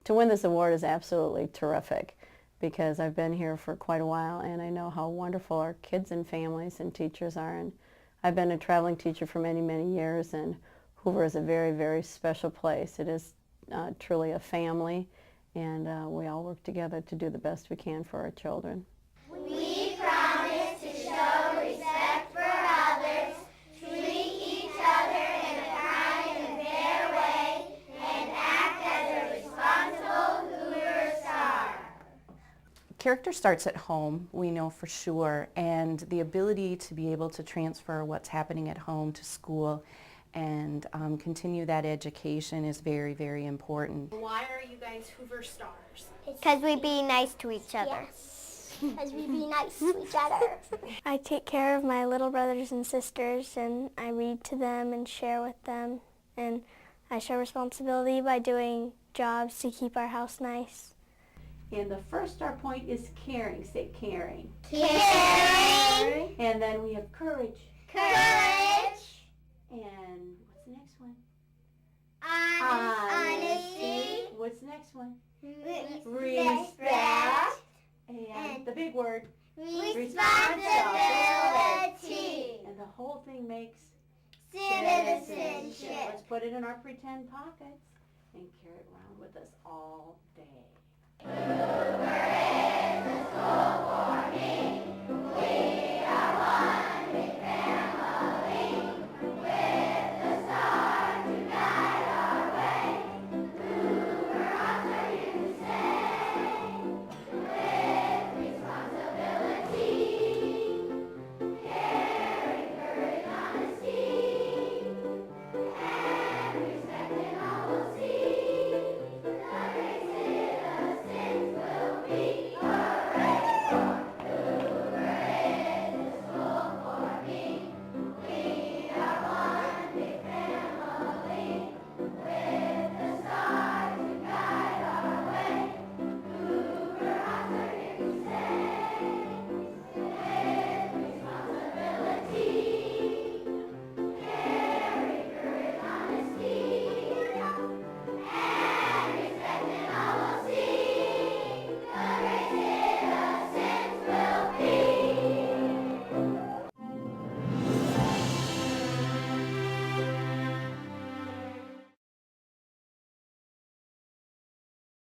To win this award is absolutely terrific because I've been here for quite a while and I know how wonderful our kids and families and teachers are. And I've been a traveling teacher for many, many years, and Hoover is a very, very special place. It is truly a family, and we all work together to do the best we can for our children. We promise to show respect for others, treat each other in a kind and fair way, and act as a responsible Hoover Star. Character starts at home, we know for sure, and the ability to be able to transfer what's happening at home to school and continue that education is very, very important. Why are you guys Hoover Stars? Because we be nice to each other. Because we be nice to each other. I take care of my little brothers and sisters, and I read to them and share with them, and I show responsibility by doing jobs to keep our house nice. And the first star point is caring. Say caring. Caring. And then we have courage. Courage. And what's the next one? Honesty. What's the next one? Respect. And the big word, Responsibility. and the whole thing makes Citizenship. Let's put it in our pretend pockets and carry it around with us all day. Hoover is the school